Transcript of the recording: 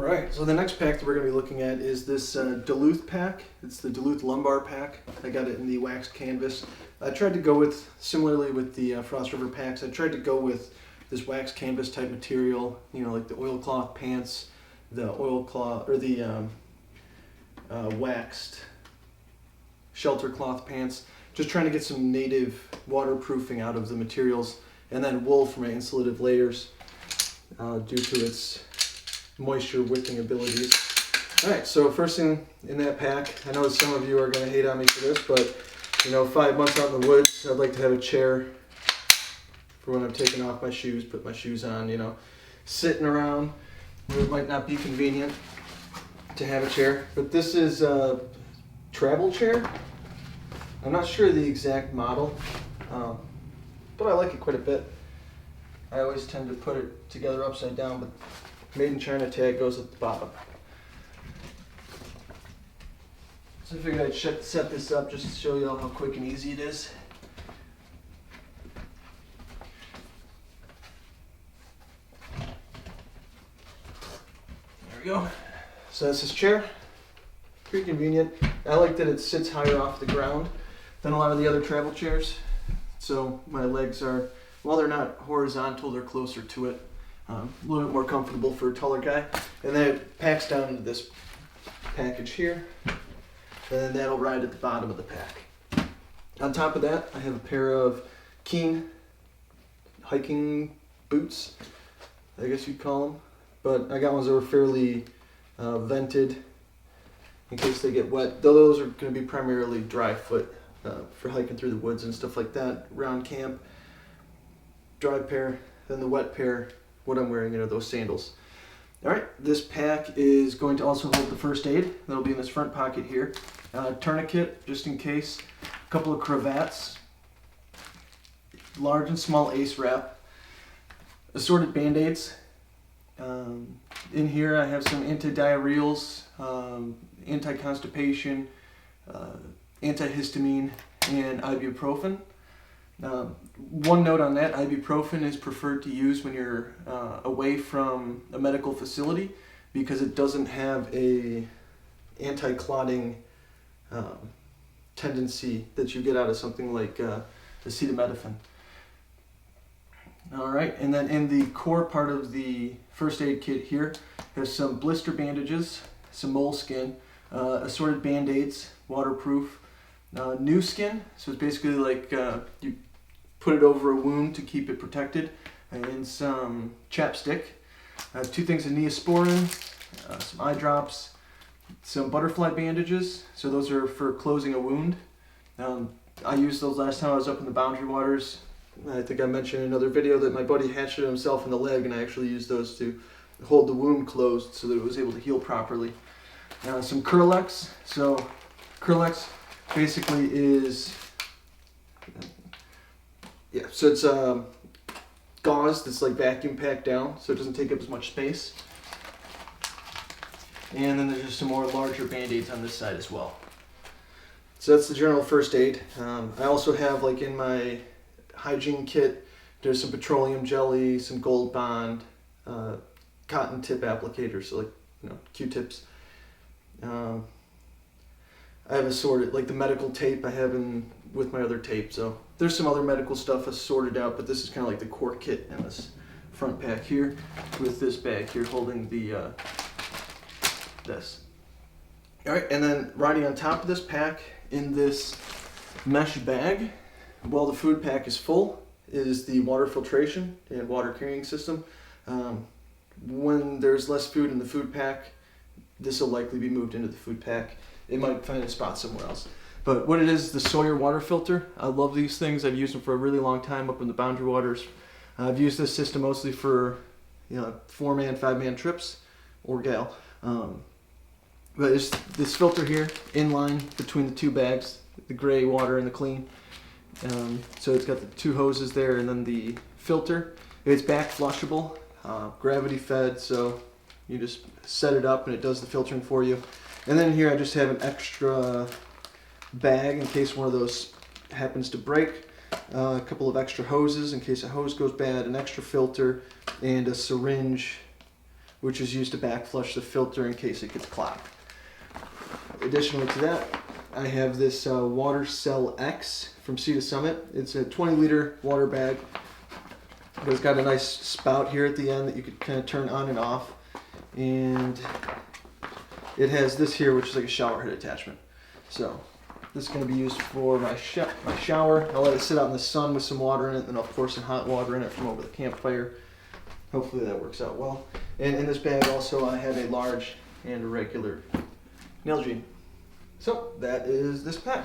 Alright, so the next pack that we're going to be looking at is this Duluth Pack. It's the Duluth Lumbar Pack. I got it in the waxed canvas. I tried to go with, similarly with the Frost River packs, I tried to go with this waxed canvas type material, you know, like the oilcloth pants, the oilcloth, or the waxed shelter cloth pants. Just trying to get some native waterproofing out of the materials, and then wool for my insulative layers due to its moisture wicking abilities. Alright, so first thing in that pack, I know some of you are going to hate on me for this, but you know, 5 months out in the woods, I'd like to have a chair for when I'm taking off my shoes, put my shoes on, you know, sitting around where it might not be convenient to have a chair. But this is a travel chair. I'm not sure the exact model, but I like it quite a bit. I always tend to put it together upside down, but Made in China tag goes at the bottom. So I figured I'd set this up just to show you all how quick and easy it is. There we go. So that's this chair. Pretty convenient. I like that it sits higher off the ground than a lot of the other travel chairs. So my legs are, while they're not horizontal, they're closer to it. A little bit more comfortable for a taller guy. And then it packs down into this package here. And then that'll ride at the bottom of the pack. On top of that, I have a pair of Keen hiking boots, I guess you'd call them. But I got ones that were fairly vented in case they get wet. Though those are going to be primarily dry foot for hiking through the woods and stuff like that. Around camp, dry pair, then the wet pair. What I'm wearing, you know, those sandals. Alright, this pack is going to also hold the first aid. That'll be in this front pocket here. Tourniquet, just in case. A couple of cravats. Large and small ace wrap. Assorted band-aids. In here I have some antidiarrheals, anti-constipation, antihistamine, and ibuprofen. One note on that, ibuprofen is preferred to use when you're away from a medical facility because it doesn't have a anti-clotting tendency that you get out of something like acetaminophen. Alright, and then in the core part of the first aid kit here, there's some blister bandages, some moleskin, assorted band-aids, waterproof, new skin, so it's basically like you put it over a wound to keep it protected, and some chapstick, 2 things of Neosporin, some eye drops, some butterfly bandages, so those are for closing a wound. I used those last time I was up in the Boundary Waters. I think I mentioned in another video that my buddy hatcheted himself in the leg, and I actually used those to hold the wound closed so that it was able to heal properly. Some Curlex. So Curlex basically is, so it's gauze that's like vacuum packed down, so it doesn't take up as much space. And then there's just some more larger band-aids on this side as well. So that's the general first aid. I also have, like, in my hygiene kit, there's some petroleum jelly, some Gold Bond, cotton tip applicators, so like, you know, Q-tips. I have assorted, like the medical tape I have in with my other tape, so there's some other medical stuff assorted out, but this is kind of like the core kit in this front pack here, with this bag here holding the this. Alright, and then riding on top of this pack in this mesh bag, while the food pack is full, is the water filtration and water carrying system. When there's less food in the food pack, this will likely be moved into the food pack. It might find a spot somewhere else. But what it is, the Sawyer water filter. I love these things. I've used them for a really long time up in the Boundary Waters. I've used this system mostly for, you know, 4-man, 5-man trips, or gal. But it's this filter here, in line between the 2 bags, the gray water and the clean. So it's got the 2 hoses there, and then the filter. It's back flushable, gravity fed, so you just set it up and it does the filtering for you. And then here I just have an extra bag in case one of those happens to break. A couple of extra hoses in case a hose goes bad, an extra filter, and a syringe which is used to back flush the filter in case it gets clogged. Additionally to that, I have this Water Cell X from Sea to Summit. It's a 20-liter water bag, but it's got a nice spout here at the end that you could kind of turn on and off, and it has this here, which is like a shower head attachment. So this is going to be used for my shower. I'll let it sit out in the sun with some water in it, and I'll pour some hot water in it from over the campfire. Hopefully that works out well. And in this bag also I have a large and a regular Nalgene. So that is this pack.